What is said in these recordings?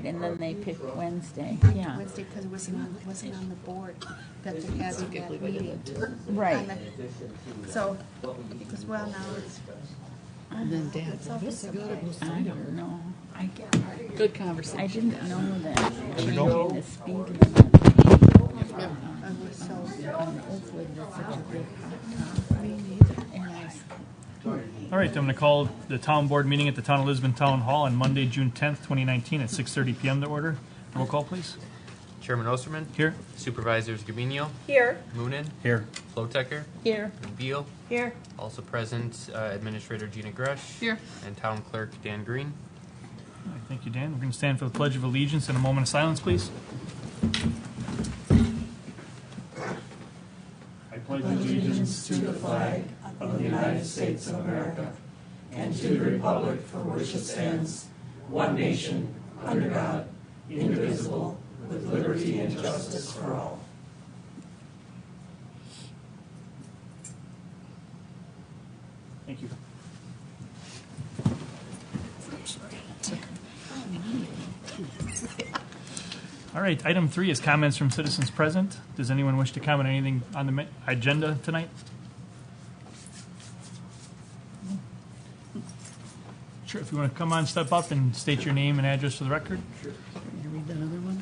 and then they picked Wednesday, yeah. Wednesday, because it wasn't on the board that they're having that meeting. Right. So, because well now it's. And then Dad, It's all I don't know. Good conversation. I didn't know that changing go. the speed limit I was so. on Oakwood was such a big hot topic. Me neither. And I All right, I'm going to call the town board meeting at the Town of Lisbon Town Hall on Monday, June 10th, 2019 at 6:30 p.m. to order. Roll call, please. Chairman Osterman. Here. Supervisors Gabinio. Here. Moonen. Here. Flotecker. Here. Beal. Here. Also present, Administrator Gina Gresh. Here. And Town Clerk Dan Green. All right, thank you, Dan. We're going to stand for the Pledge of Allegiance and a moment of silence, please. I pledge allegiance to the flag of the United States of America and to the republic for which it stands, one nation, under God, indivisible, with liberty and justice for all. Thank you. All right, item 3 is comments from citizens present. Does anyone wish to comment on anything on the agenda tonight? Sure, if you want to come on, step up and state your name and address for the record. Sure. You read that other one?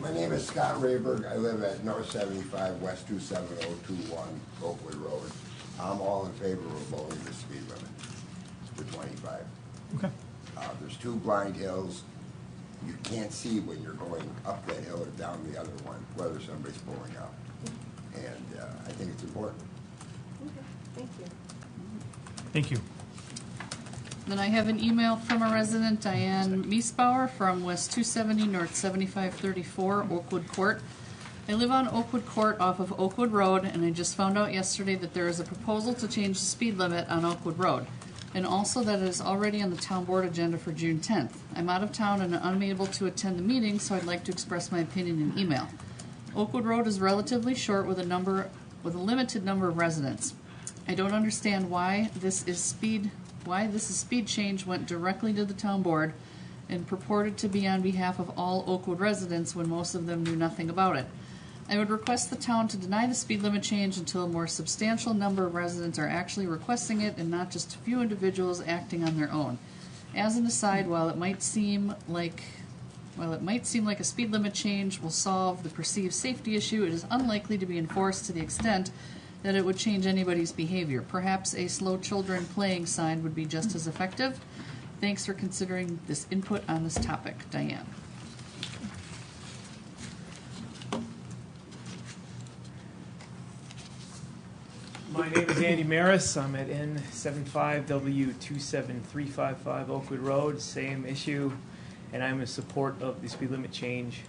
My name is Scott Rayberg. I live at North 75 West 27021 Oakwood Road. I'm all in favor of lowering the speed limit to 25. Okay. There's 2 blind hills. You can't see when you're going up that hill or down the other one, whether somebody's pulling up. And I think it's important. Okay, thank you. Thank you. Then I have an email from a resident, Diane Miesbauer, from West 270 North 7534 Oakwood Court. I live on Oakwood Court off of Oakwood Road, and I just found out yesterday that there is a proposal to change the speed limit on Oakwood Road, and also that it is already on the town board agenda for June 10th. I'm out of town and unable to attend the meeting, so I'd like to express my opinion in email. Oakwood Road is relatively short with a limited number of residents. I don't understand why this speed change went directly to the town board and purported to be on behalf of all Oakwood residents when most of them knew nothing about it. I would request the town to deny the speed limit change until a more substantial number of residents are actually requesting it and not just a few individuals acting on their own. As an aside, while it might seem like a speed limit change will solve the perceived safety issue, it is unlikely to be enforced to the extent that it would change anybody's behavior. Perhaps a slow children playing sign would be just as effective. Thanks for considering this input on this topic. Diane. My name is Andy Maris. I'm at N75W27355 Oakwood Road. Same issue, and I'm in support of the speed limit change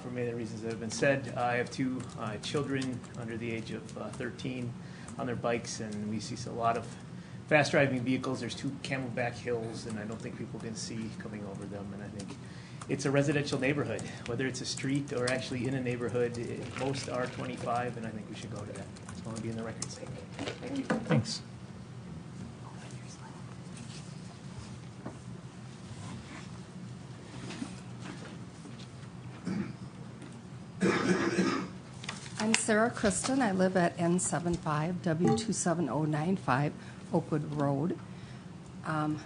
for many of the reasons that have been said. I have 2 children under the age of 13 on their bikes, and we see a lot of fast driving vehicles. There's 2 camelback hills, and I don't think people can see coming over them. And I think it's a residential neighborhood, whether it's a street or actually in a neighborhood. Most are 25, and I think we should go to that. It's going to be in the record statement. Thank you. Thanks. I'm Sarah Kristen. I live at N75W27095 Oakwood Road. I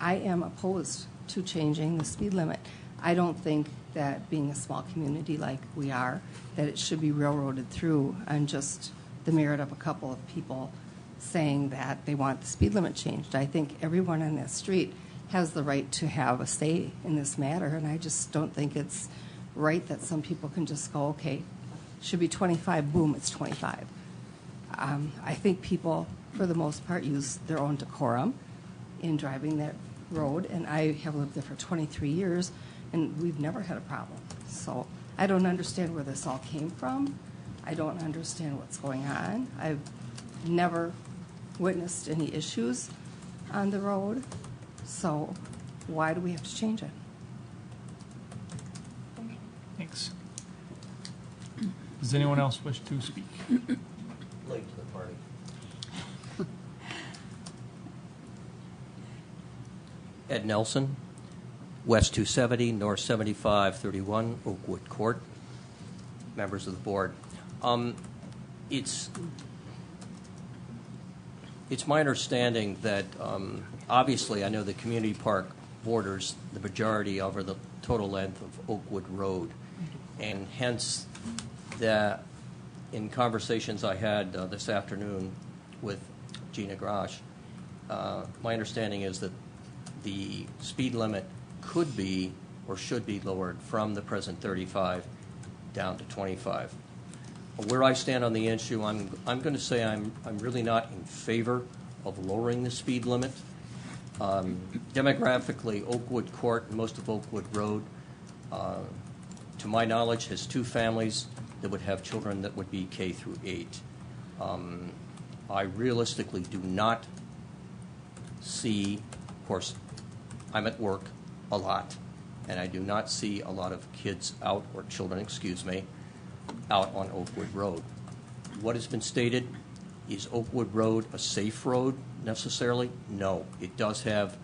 am opposed to changing the speed limit. I don't think that being a small community like we are, that it should be railroaded through on just the merit of a couple of people saying that they want the speed limit changed. I think everyone on that street has the right to have a say in this matter, and I just don't think it's right that some people can just go, okay, should be 25, boom, it's 25. I think people, for the most part, use their own decorum in driving that road, and I have lived there for 23 years, and we've never had a problem. So I don't understand where this all came from. I don't understand what's going on. I've never witnessed any issues on the road, so why do we have to change it? Thanks. Does anyone else wish to speak? Late to the party. Ed Nelson, West 270, North 7531, Oakwood Court. Members of the board. It's my understanding that obviously I know the community park borders the majority over the total length of Oakwood Road, and hence that in conversations I had this afternoon with Gina Grosh, my understanding is that the speed limit could be or should be lowered from the present 35 down to 25. Where I stand on the issue, I'm going to say I'm really not in favor of lowering the speed limit. Demographically, Oakwood Court and most of Oakwood Road, to my knowledge, has 2 families that would have children that would be K through 8. I realistically do not see, of course, I'm at work a lot, and I do not see a lot of kids out, or children, excuse me, out on Oakwood Road. What has been stated, is Oakwood Road a safe road necessarily? No. It does have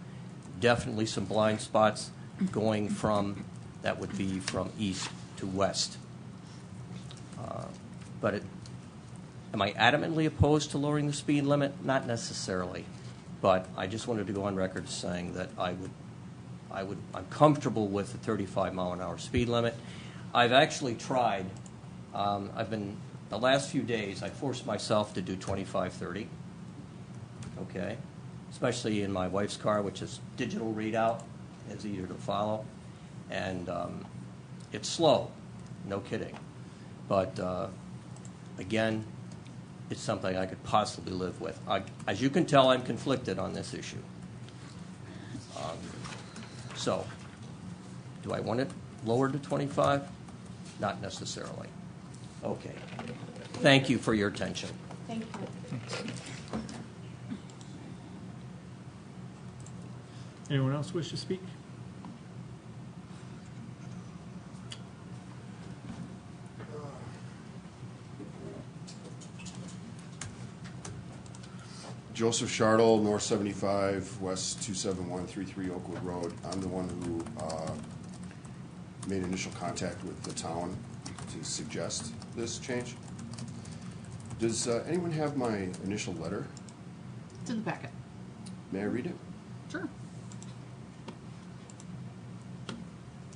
definitely some blind spots going from, that would be from east to west. Am I adamantly opposed to lowering the speed limit? Not necessarily. But I just wanted to go on record saying that I'm comfortable with the 35 mile an hour speed limit. I've actually tried, the last few days, I forced myself to do 25, 30, okay? Especially in my wife's car, which is digital readout, it's easier to follow. And it's slow, no kidding. But again, it's something I could possibly live with. As you can tell, I'm conflicted on this issue. So, do I want it lowered to 25? Not necessarily. Okay. Thank you for your attention. Thank you. Anyone else wish to speak? Joseph Shardle, North 75, West 27133 Oakwood Road. I'm the one who made initial contact with the town to suggest this change. Does anyone have my initial letter? It's in the packet. May I read it? Sure.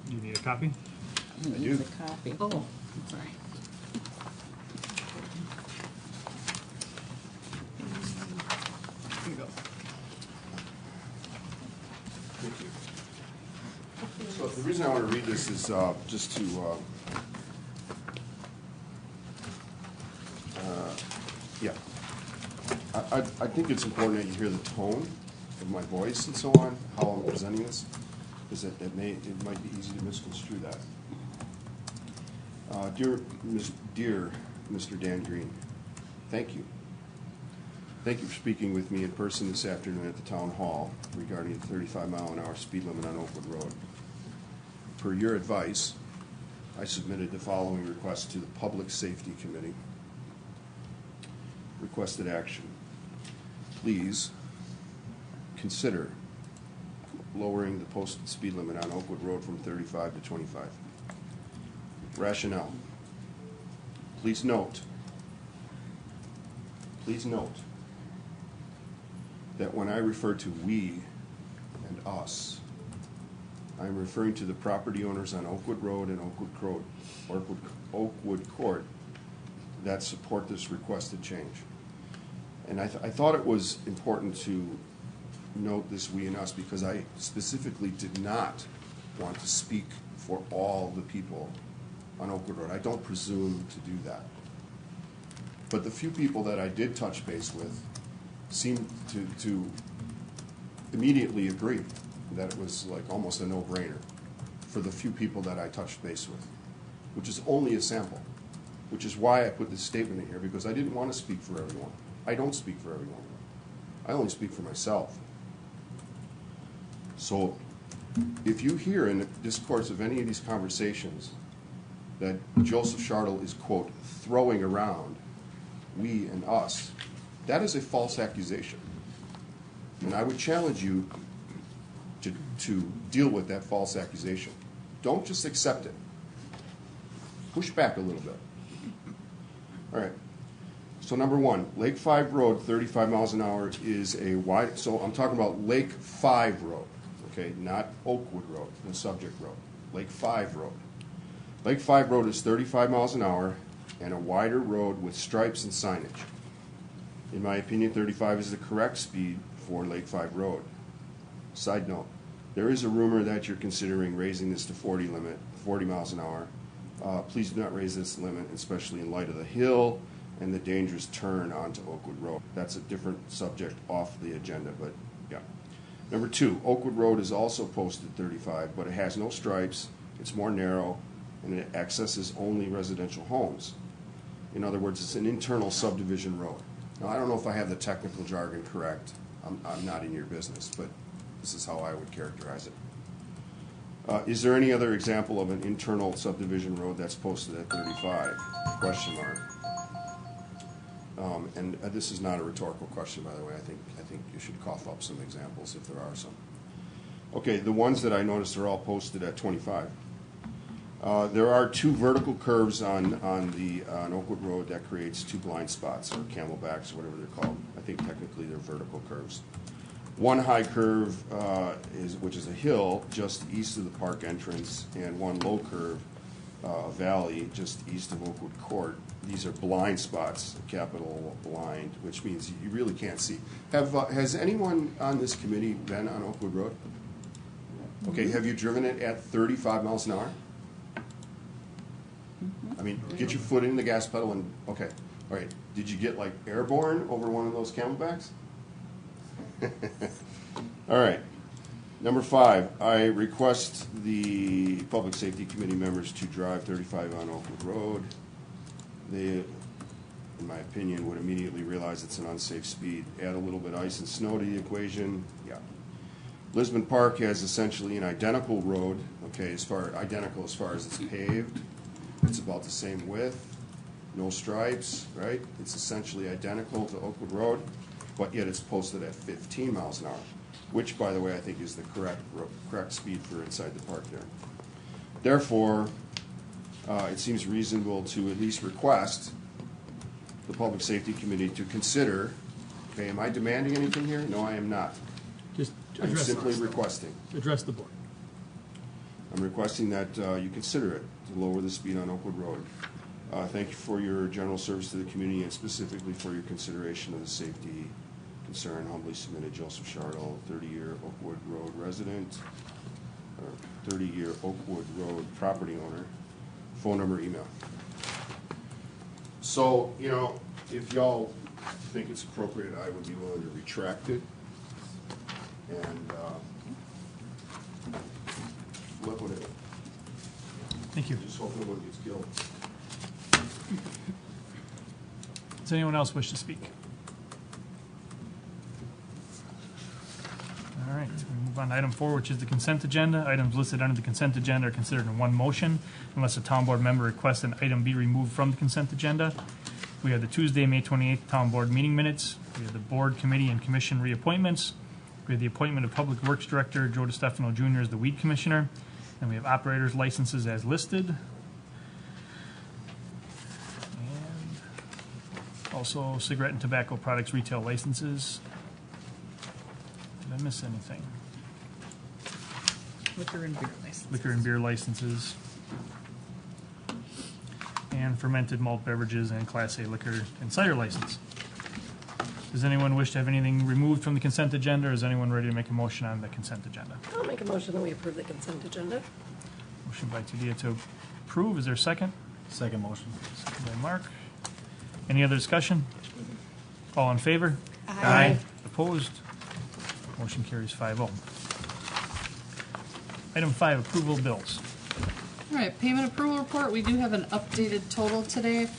Do you need a copy? He I needs do. a copy. Oh, I'm sorry. Here you go. Thank you. So the reason I want to read this is just to yeah. I think it's important that you hear the tone of my voice and so on, how I'm presenting this, because it might be easy to misconstrue that. Dear Mr. Dan Green, thank you. Thank you for speaking with me in person this afternoon at the town hall regarding the 35 mile an hour speed limit on Oakwood Road. Per your advice, I submitted the following request to the Public Safety Committee. Requested action. Please consider lowering the posted speed limit on Oakwood Road from 35 to 25. Rationale. Please note that when I refer to we and us, I'm referring to the property owners on Oakwood Road and Oakwood Court that support this requested change. And I thought it was important to note this we and us because I specifically did not want to speak for all the people on Oakwood Road. I don't presume to do that. But the few people that I did touch base with seemed to immediately agree that it was like almost a no-brainer for the few people that I touched base with, which is only a sample, which is why I put this statement in here, because I didn't want to speak for everyone. I don't speak for everyone. I only speak for myself. So if you hear in the discourse of any of these conversations that Joseph Shardle is, quote, throwing around we and us, that is a false accusation. And I would challenge you to to deal with that false accusation. Don't just accept it. Push back a little bit. All right. So number one, Lake 5 Road, 35 miles an hour is a wide, so I'm talking about Lake 5 Road, okay, not Oakwood Road, the subject road. Lake 5 Road. Lake 5 Road is 35 miles an hour and a wider road with stripes and signage. In my opinion, 35 is the correct speed for Lake 5 Road. Side note, there is a rumor that you're considering raising this to 40 miles an hour. Please do not raise this limit, especially in light of the hill and the dangerous turn onto Oakwood Road. That's a different subject off the agenda, but yeah. Number two, Oakwood Road is also posted 35, but it has no stripes, it's more narrow, and it accesses only residential homes. In other words, it's an internal subdivision road. Now, I don't know if I have the technical jargon correct. I'm not in your business, but this is how I would characterize it. Is there any other example of an internal subdivision road that's posted at 35? Question mark. And this is not a rhetorical question, by the way. I think you should cough up some examples if there are some. Okay, the ones that I noticed are all posted at 25. There are two vertical curves on Oakwood Road that creates two blind spots, or camelbacks, or whatever they're called. I think technically they're vertical curves. One high curve, which is a hill just east of the park entrance, and one low curve, a valley just east of Oakwood Court. These are blind spots, capital blind, which means you really can't see. Has anyone on this committee been on Oakwood Road? Okay, have you driven it at 35 miles an hour? I mean, get your foot in the gas pedal and, okay. All right, did you get like airborne over one of those camelbacks? All right. Number 5, I request the Public Safety Committee members to drive 35 on Oakwood Road. They, in my opinion, would immediately realize it's an unsafe speed. Add a little bit of ice and snow to the equation. Yeah. Lisbon Park has essentially an identical road, okay, identical as far as it's paved. It's about the same width, no stripes, right? It's essentially identical to Oakwood Road, but yet it's posted at 15 miles an hour, which, by the way, I think is the correct speed for inside the park there. Therefore, it seems reasonable to at least request the Public Safety Committee to consider, okay, am I demanding anything here? No, I am not. Just I'm address simply us. requesting. Address the board. I'm requesting that you consider it to lower the speed on Oakwood Road. Thank you for your general service to the community and specifically for your consideration of the safety concern. Humbly submitted, Joseph Shardle, 30-year Oakwood Road resident, or 30-year Oakwood Road property owner. Phone number, email. So, you know, if y'all think it's appropriate, I would be willing to retract it and look what it. Thank you. Just hope no one gets killed. Does anyone else wish to speak? All right, we move on to item 4, which is the consent agenda. Items listed under the consent agenda are considered in one motion unless a town board member requests an item be removed from the consent agenda. We have the Tuesday, May 28th town board meeting minutes. We have the board, committee, and commission reappointments. We have the appointment of Public Works Director Joe DiStefano Jr. as the weed commissioner. And we have operators' licenses as listed. And also cigarette and tobacco products retail licenses. Did I miss anything? Liquor and beer license. Liquor and beer licenses. And fermented malt beverages and Class A liquor and cider license. Does anyone wish to have anything removed from the consent agenda, or is anyone ready to make a motion on the consent agenda? I'll make a motion that we approve the consent agenda. Motion by Tudia to approve. Is there a second? Second motion. Second by Mark. Any other discussion? All in favor? Aye. Opposed? Motion carries 5-0. Item 5, approval of bills. All right, payment approval report. We do have an updated total today.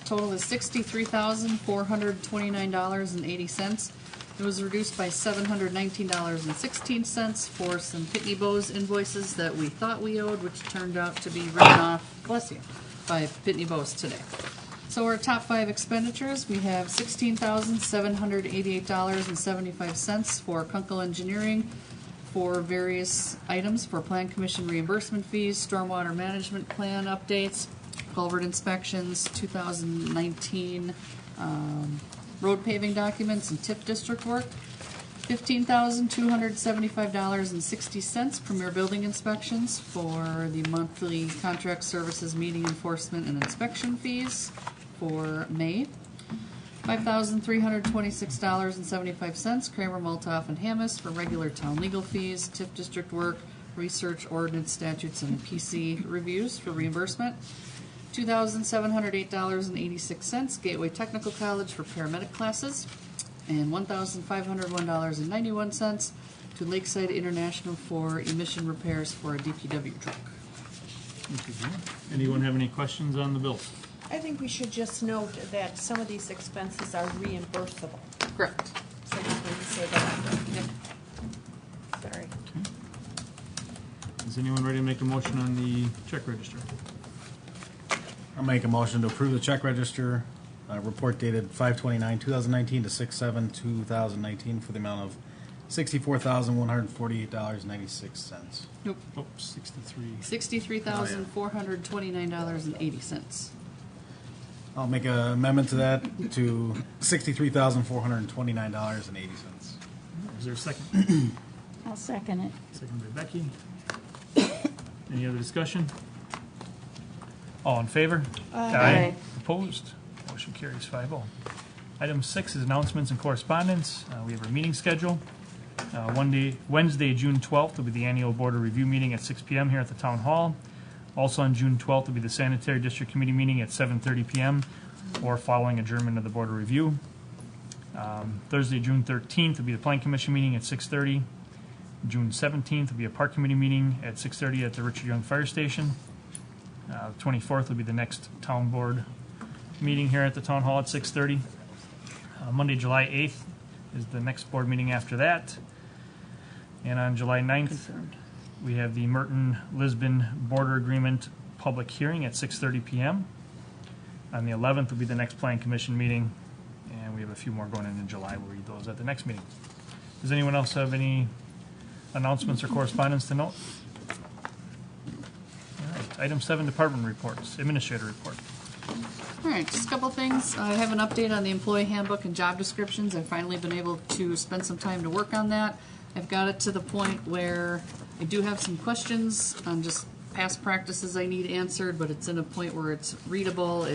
Total is $63,429.80. It was reduced by $719.16 for some Pitney Bowes invoices that we thought we owed, which turned out to be written off, bless you, by Pitney Bowes today. So our top 5 expenditures, we have $16,788.75 for Kunkel Engineering, for various items for Plan Commission reimbursement fees, stormwater management plan updates, culvert inspections, 2019 road paving documents, and TIF district work. $15,275.60 Premier Building Inspections for the monthly contract services, meeting enforcement, and inspection fees for May. $5,326.75 Kramer, Multoff, and Hammes for regular town legal fees, TIF district work, research, ordinance, statutes, and PC reviews for reimbursement. $2,708.86 Gateway Technical College for paramedic classes, and $1,501.91 to Lakeside International for emission repairs for a DPW truck. Thank you, Gina. Anyone have any questions on the bills? I think we should just note that some of these expenses are reimbursable. Correct. So we need to say that. Yep. Sorry. Is anyone ready to make a motion on the check register? I'll make a motion to approve the check register, report dated 5/29/2019 to 6/7/2019 for the amount of $64,148.96. Nope. Oh, 63. $63,429.80. I'll make an amendment to that to $63,429.80. Is there a second? I'll second it. Second by Becky. Any other discussion? All in favor? Aye. Opposed? Motion carries 5-0. Item 6 is announcements and correspondence. We have our meeting schedule. Wednesday, June 12th will be the annual Board of Review meeting at 6 p.m. here at the Town Hall. Also on June 12th will be the Sanitary District Committee meeting at 7:30 p.m. or following adjournment of the Board of Review. Thursday, June 13th will be the Plan Commission meeting at 6:30. June 17th will be a Park Committee meeting at 6:30 at the Richard Young Fire Station. 24th will be the next Town Board meeting here at the Town Hall at 6:30. Monday, July 8th is the next board meeting after that. And on July 9th, Confirmed. we have the Merton-Lisbon Border Agreement public hearing at 6:30 p.m. On the 11th will be the next Plan Commission meeting, and we have a few more going in July. We'll read those at the next meeting. Does anyone else have any announcements or correspondence to note? All right. Item 7, department reports, administrator report. All right, just a couple things. I have an update on the employee handbook and job descriptions. I've finally been able to spend some time to work on that. I've got it to the point where I do have some questions on just past practices I need answered, but it's in a point where it's readable,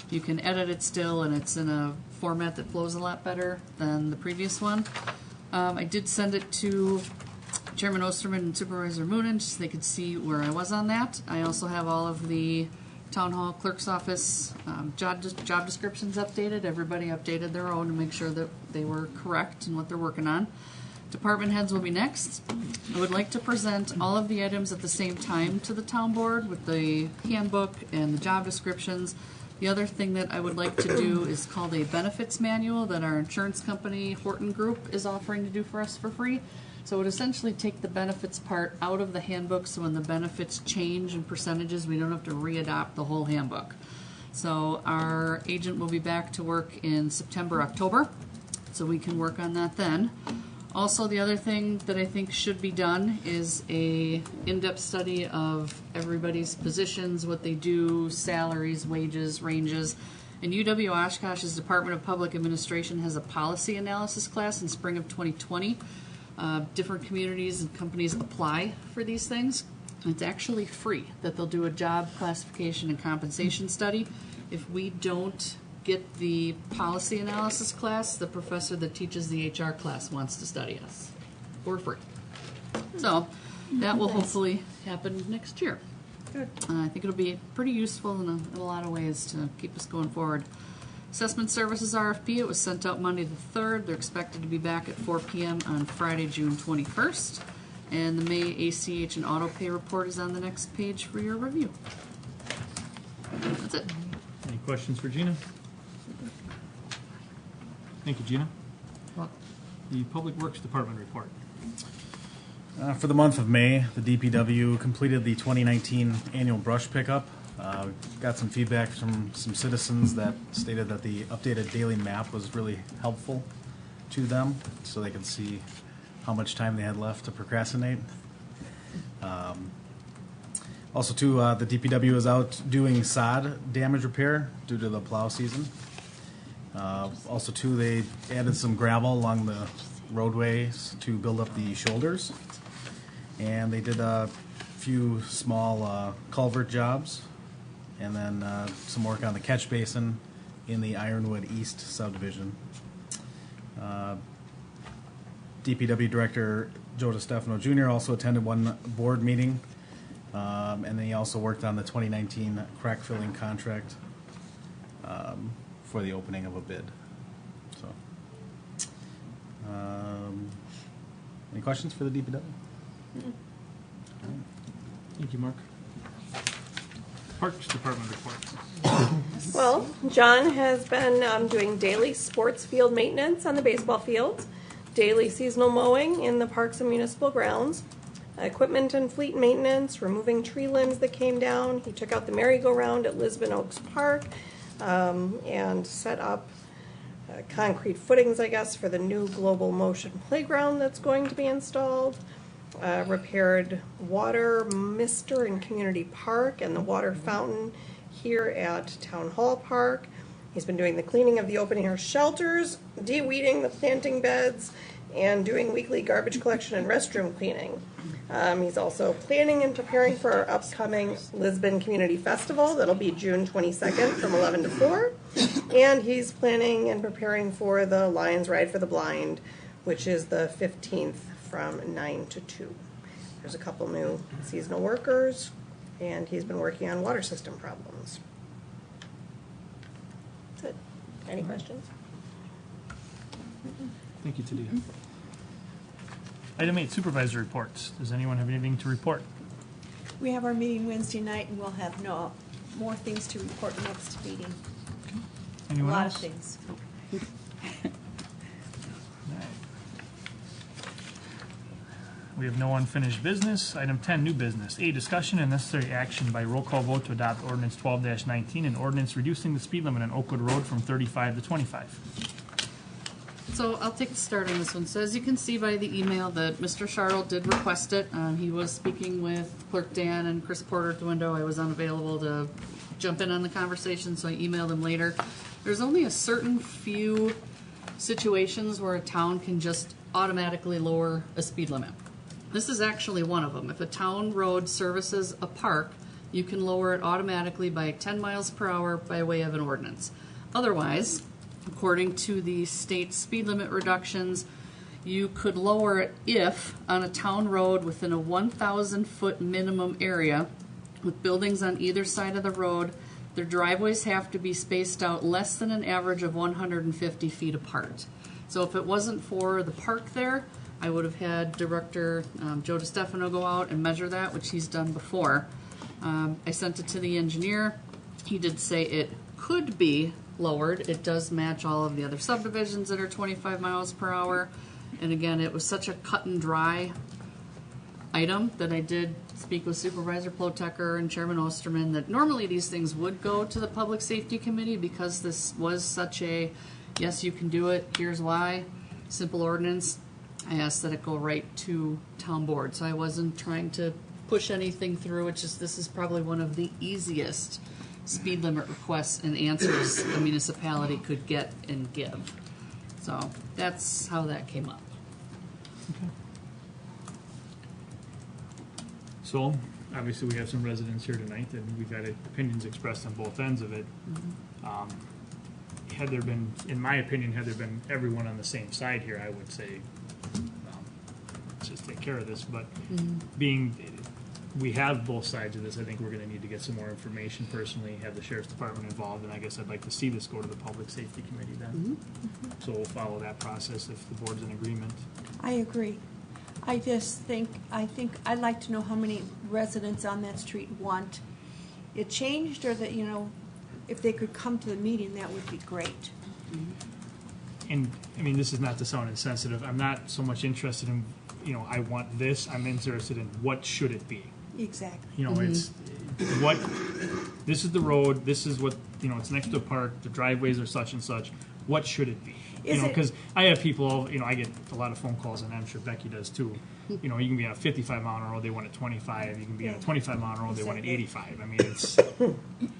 you can edit it still, and it's in a format that flows a lot better than the previous one. I did send it to Chairman Osterman and Supervisor Moonen, so they could see where I was on that. I also have all of the Town Hall Clerk's Office job descriptions updated. Everybody updated their own to make sure that they were correct in what they're working on. Department heads will be next. I would like to present all of the items at the same time to the town board with the handbook and the job descriptions. The other thing that I would like to do is called a benefits manual that our insurance company, Horton Group, is offering to do for us for free. So it would essentially take the benefits part out of the handbook, so when the benefits change in percentages, we don't have to readopt the whole handbook. So our agent will be back to work in September, October, so we can work on that then. Also, the other thing that I think should be done is a in-depth study of everybody's positions, what they do, salaries, wages, ranges. And UW Oshkosh's Department of Public Administration has a policy analysis class in spring of 2020. Different communities and companies apply for these things. It's actually free, that they'll do a job classification and compensation study. If we don't get the policy analysis class, the professor that teaches the HR class wants to study us for free. So that will hopefully happen next year. Good. I think it'll be pretty useful in a lot of ways to keep us going forward. Assessment Services RFP, it was sent out Monday the 3rd. They're expected to be back at 4 p.m. on Friday, June 21st. And the May ACH and auto pay report is on the next page for your review. That's it. Any questions for Gina? Thank you, Gina. The Public Works Department report. For the month of May, the DPW completed the 2019 annual brush pickup. Got some feedback from some citizens that stated that the updated daily map was really helpful to them, so they could see how much time they had left to procrastinate. Also, too, the DPW is out doing sod damage repair due to the plow season. Also, too, they added some gravel along the roadways to build up the shoulders. And they did a few small culvert jobs, and then some work on the catch basin in the Ironwood East subdivision. DPW Director Joe DiStefano Jr. also attended one board meeting, and then he also worked on the 2019 crack filling contract for the opening of a bid. So, any questions for the DPW? Thank you, Mark. Parks Department report. Well, John has been doing daily sports field maintenance on the baseball fields, daily seasonal mowing in the parks and municipal grounds, equipment and fleet maintenance, removing tree limbs that came down. He took out the merry-go-round at Lisbon Oaks Park and set up concrete footings, I guess, for the new global motion playground that's going to be installed. Repaired water mister in Community Park and the water fountain here at Town Hall Park. He's been doing the cleaning of the open-air shelters, de-weeding the planting beds, and doing weekly garbage collection and restroom cleaning. He's also planning and preparing for our upcoming Lisbon Community Festival. That'll be June 22nd from 11 to 4. And he's planning and preparing for the Lions Ride for the Blind, which is the 15th from 9 to 2. There's a couple new seasonal workers, and he's been working on water system problems. That's it. Any questions? Thank you, Tadia. Item 8, supervisor reports. Does anyone have anything to report? We have our meeting Wednesday night, and we'll have more things to report next meeting. Anyone A lot else? of things. We have no unfinished business. Item 10, new business. A, discussion and necessary action by roll call vote to adopt ordinance 12-19, an ordinance reducing the speed limit on Oakwood Road from 35 to 25. So I'll take the start on this one. So as you can see by the email that Mr. Charles did request it. He was speaking with Clerk Dan and Chris Porter at the window. I was unavailable to jump in on the conversation, so I emailed him later. There's only a certain few situations where a town can just automatically lower a speed limit. This is actually one of them. If a town road services a park, you can lower it automatically by 10 miles per hour by way of an ordinance. Otherwise, according to the state speed limit reductions, you could lower it if on a town road within a 1,000-foot minimum area with buildings on either side of the road, their driveways have to be spaced out less than an average of 150 feet apart. So if it wasn't for the park there, I would have had Director Joe DiStefano go out and measure that, which he's done before. I sent it to the engineer. He did say it could be lowered. It does match all of the other subdivisions that are 25 miles per hour. And again, it was such a cut and dry item that I did speak with Supervisor Plotecker and Chairman Osterman that normally these things would go to the Public Safety Committee because this was such a, yes, you can do it, here's why, simple ordinance. I asked that it go right to Town Board. So I wasn't trying to push anything through. It's just this is probably one of the easiest speed limit requests and answers a municipality could get and give. So that's how that came up. Okay. So, obviously we have some residents here tonight and we've had opinions expressed on both ends of it. Had there been, in my opinion, had there been everyone on the same side here, I would say, let's just take care of this. But being, we have both sides of this, I think we're going to need to get some more information personally, have the Sheriff's Department involved, and I guess I'd like to see this go to the Public Safety Committee then. So we'll follow that process if the board's in agreement. I agree. I think I'd like to know how many residents on that street want it changed, or that, if they could come to the meeting, that would be great. And, I mean, this is not to sound insensitive. I'm not so much interested in, I want this. I'm interested in what should it be. Exactly. It's what, this is the road, this is what, it's next to a park, the driveways are such and such. what should it be? Is You know, it- because I have people, you know, I get a lot of phone calls, and I'm sure Becky does too. You know, you can be on a 55 mile an hour road, they want it 25. You can be on a Yeah. 25 mile an hour road, they want it Exactly. 85. I mean, it's,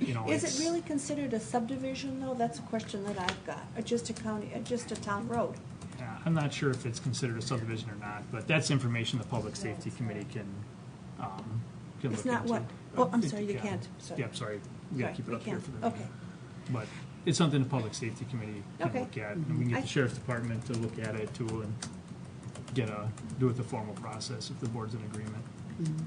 you know, Is it's, it really considered a subdivision, though? That's a question that I've got. Or just a county, just a town road? I'm not sure if it's considered a subdivision or not, but that's information the Public Safety Committee can look It's into. not what, oh, I'm It- sorry, you yeah. can't. Sorry. Yeah, sorry, we gotta Sorry, keep it we up here can't. for the Okay. meeting. But it's something the Public Safety Committee can Okay. look at, and we can I- get the Sheriff's Department to look at it too, and do it the formal process if the board's in agreement.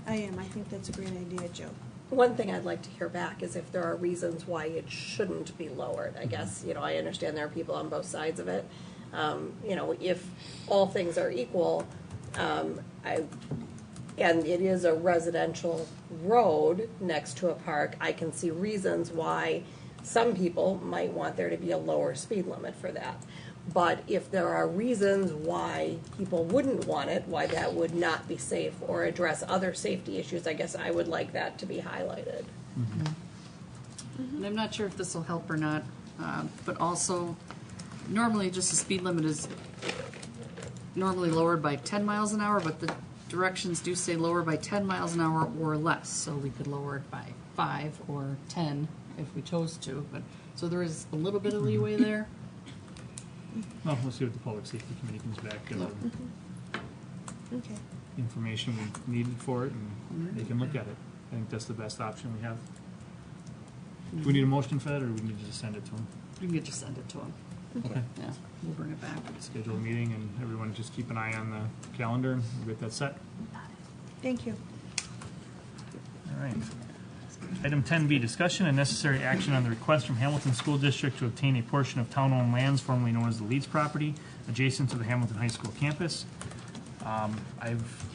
I am. I think that's a great idea, Joe. One thing I'd like to hear back is if there are reasons why it shouldn't be lowered. I guess, you know, I understand there are people on both sides of it. You know, if all things are equal, and it is a residential road next to a park, I can see reasons why some people might want there to be a lower speed limit for that. But if there are reasons why people wouldn't want it, why that would not be safe or address other safety issues, I guess I would like that to be highlighted. And I'm not sure if this will help or not, but also, normally just the speed limit is normally lowered by 10 miles an hour, but the directions do say lower by 10 miles an hour or less, so we could lower it by 5 or 10 if we chose to, but, so there is a little bit of leeway there. Well, we'll see what the Public Safety Committee comes back, get the Okay. information we needed for it, and they can look at it. I think that's the best option we have. Do we need a motion for that, or do we need to just send it to them? You can just send it to them. Okay. Yeah, we'll bring it back. Schedule a meeting, and everyone just keep an eye on the calendar, and we'll get that set. Thank you. All right. Item 10B, discussion and necessary action on the request from Hamilton School District to obtain a portion of town-owned lands formerly known as the Leeds property adjacent to the Hamilton High School campus. I've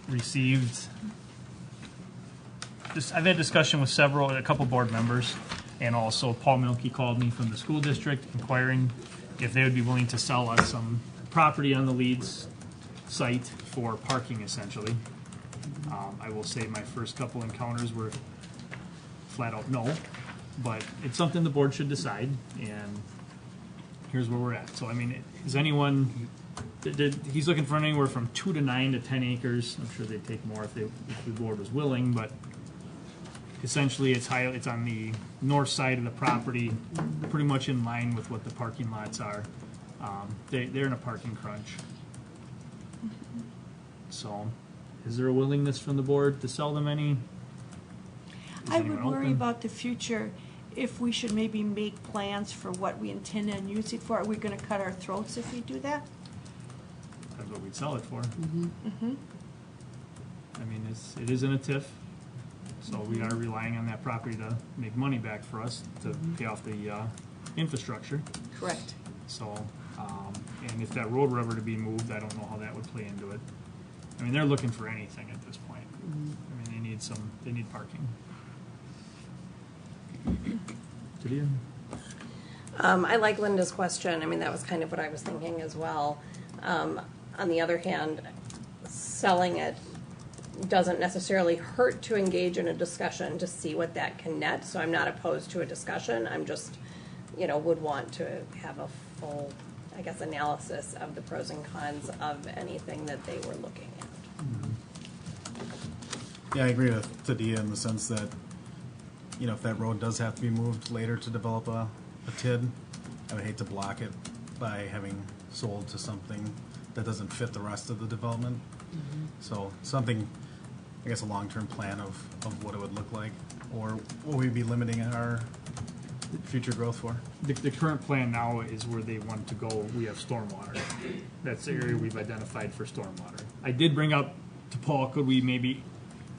received, I've had discussion with a couple board members, and also Paul Milkey called me from the school district inquiring if they would be willing to sell us some property on the Leeds site for parking, essentially. I will say my first couple encounters were flat out no, but it's something the board should decide, and here's where we're at. So, I mean, is anyone, he's looking for anywhere from 2 to 9 to 10 acres. I'm sure they'd take more if the board was willing, but essentially it's on the north side of the property, pretty much in line with what the parking lots are. They're in a parking crunch. So, is there a willingness from the board to sell them any? Is I would anyone worry open? about the future, if we should maybe make plans for what we intend on using it for. Are we gonna cut our throats if we do that? That's what we'd sell it for. I mean, it is in a TIF, so we are relying on that property to make money back for us to pay off the infrastructure. Correct. So, and if that road were ever to be moved, I don't know how that would play into it. I mean, they're looking for anything at this point. I mean, they need parking. Did you? I like Linda's question. I mean, that was kind of what I was thinking as well. On the other hand, selling it doesn't necessarily hurt to engage in a discussion to see what that can net. So I'm not opposed to a discussion. I'm just, would want to have a full, I guess, analysis of the pros and cons of anything that they were looking at. Yeah, I agree with Tadia in the sense that, if that road does have to be moved later to develop a TID, I would hate to block it by having sold to something that doesn't fit the rest of the development. So something, I guess, a long-term plan of what it would look like, or what we'd be limiting our future growth for. The current plan now is where they want to go. We have stormwater. That's the area we've identified for stormwater. I did bring up to Paul, could we maybe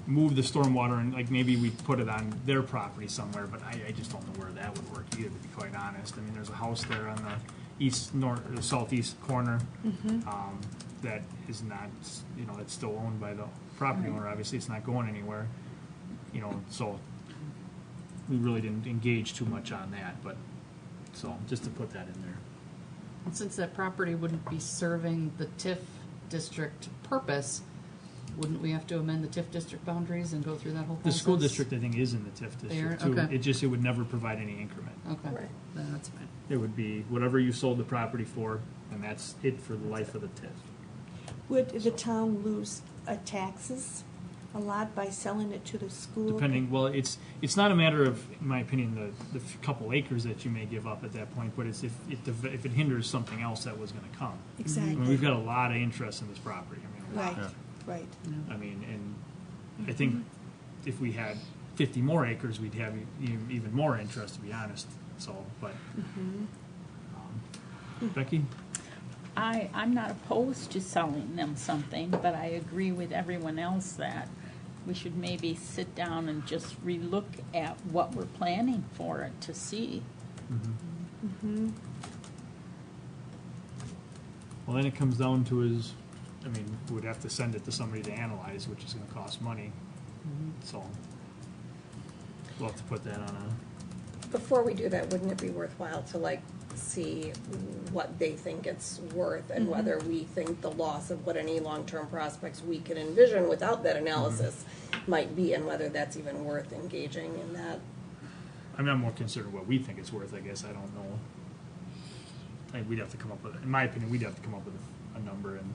move the stormwater and maybe we put it on their property somewhere, but I just don't know where that would work either, to be quite honest. I mean, there's a house there on the southeast corner that is not, it's still owned by the property owner. Obviously, it's not going anywhere. So we really didn't engage too much on that, but so just to put that in there. And since that property wouldn't be serving the TIF district purpose, wouldn't we have to amend the TIF district boundaries and go through that whole The process? school district, I think, is in the TIF They are? district too. Okay. It would never provide any increment. Okay, Right. then that's fine. It would be whatever you sold the property for, and that's it for the life of the TIF. Would the town lose taxes a lot by selling it to the school? Depending, well, it's not a matter of, in my opinion, the couple acres that you may give up at that point, but it's if it hinders something else that was gonna come. I Exactly. mean, we've got a lot of interest in this property. I mean, a lot. Right, right. I mean, and I think if we had 50 more acres, we'd have even more interest, to be honest, so, but. Becky? I'm not opposed to selling them something, but I agree with everyone else that we should maybe sit down and just relook at what we're planning for it to see. Well, then it comes down to we would have to send it to somebody to analyze, which is gonna cost money. So, we'll have to put that on Before we do that, wouldn't it be worthwhile to like see what they think it's worth and whether we think the loss of what any long-term prospects we can envision without that analysis might be, and whether that's even worth engaging in that? I'm not more concerned with what we think it's worth, I guess, I don't know. We'd have to come up with, in my opinion, we'd have to come up with a number, and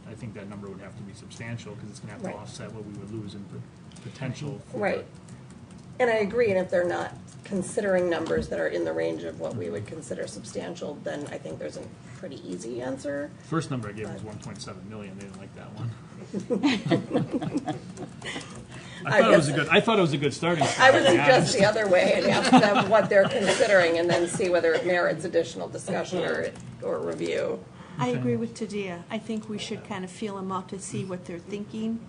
I think that number would have to be substantial, because it's gonna have to Right. offset what we would lose in potential for. Right. And I agree, and if they're not considering numbers that are in the range of what we would consider substantial, then I think there's a pretty easy answer. First number I gave was 1.7 million, they didn't like that one. I thought it was a good starting point. I would to be suggest honest. the other way and ask them what they're considering and then see whether it merits additional discussion or review. I agree with Tadia. I think we should kind of feel them out to see what they're thinking,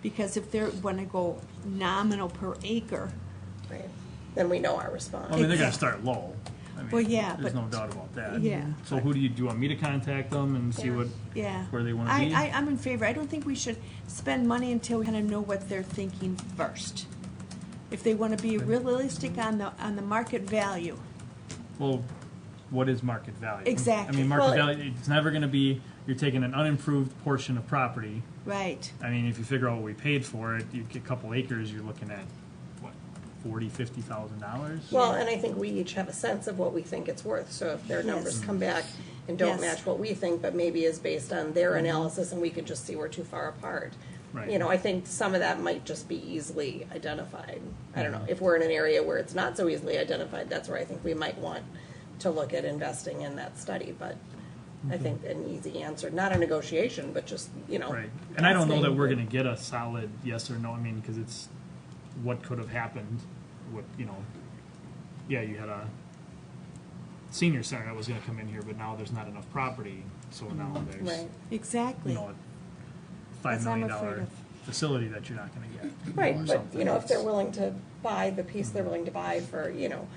because if they're, want to go nominal per acre, Right. Then we know our response. I mean, they're gonna start low. I mean, Well, yeah, there's but- no doubt about that. Yeah, So who do you want me to contact them and see what, yeah. where they wanna be? I'm in favor. I don't think we should spend money until we kind of know what they're thinking first. If they want to be realistic on the market value. Well, what is market value? Exactly. I mean, market Well, value, it's never gonna be, you're taking an unimproved portion of property. Right. I mean, if you figure out what we paid for it, you get a couple acres, you're looking at, what, $40,000-$50,000? Well, and I think we each have a sense of what we think it's worth, so if their numbers Yes. come back and don't Yes. match what we think, but maybe is based on their analysis and we could just see we're too far apart. Right. You know, I think some of that might just be easily identified. I don't know, if we're in an area where it's not so easily identified, that's where I think we might want to look at investing in that study, but I think an easy answer, not a negotiation, but just, you know. Right, and I don't know that asking. we're gonna get a solid yes or no, I mean, because it's what could have happened, what, you know, yeah, you had a senior center that was gonna come in here, but now there's not enough property, so now there's, Right. Exactly. you know, a That's $5 what I'm million afraid of. facility that you're not gonna get. Right, or but, something. you know, if they're willing to buy the piece they're willing to buy for, you know,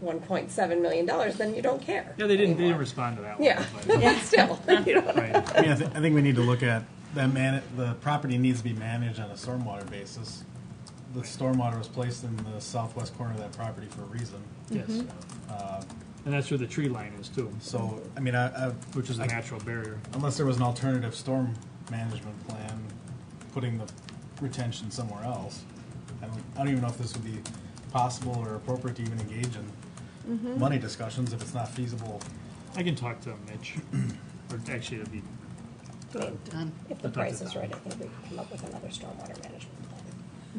$1.7 million, then you don't care. Yeah, they didn't anymore. respond to that one. Yeah, but- yeah, still, you know. Right, I mean, I think we need to look at the property needs to be managed on a stormwater basis. The stormwater was placed in the southwest corner of that property for a reason. yes, and that's where the tree line is too, So, I mean, which is a natural barrier. unless there was an alternative storm management plan, putting the retention somewhere else, I don't even know if this would be possible or appropriate to even engage in money discussions if it's not feasible. I can talk to Mitch, or actually it'd be, I mean, Done. if the I'll talk to price is Tom. right, I think we can come up with another stormwater management plan.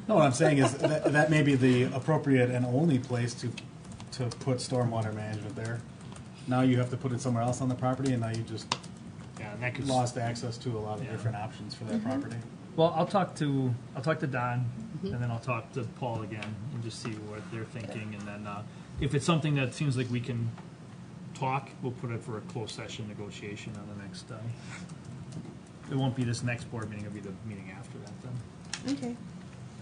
No, what I'm saying is that may be the appropriate and only place to put stormwater management there. Now you have to put it somewhere else on the property, and now you just yeah, and that could. lost access to a lot of Yeah. different options for that property. Well, I'll talk to Don, and then I'll talk to Paul again, and just see what they're thinking, and then, if it's something that seems like we can talk, we'll put it for a closed session negotiation on the next, it won't be this next board meeting, it'll be the meeting after that then. Okay,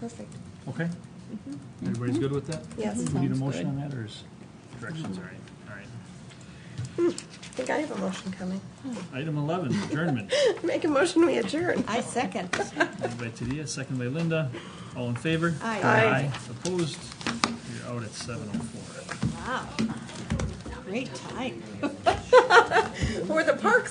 perfect. Okay? Everybody's good with that? Yes. Do we need a Sounds motion good. on that, or is directions all right? All right. I think I have a motion coming. Item 11, adjournment. Make a motion, we adjourn. I second. Moved by Tadia, second by Linda. All in favor? Aye. Aye. Opposed? You're out at 7:04. Wow. Great time. For the parks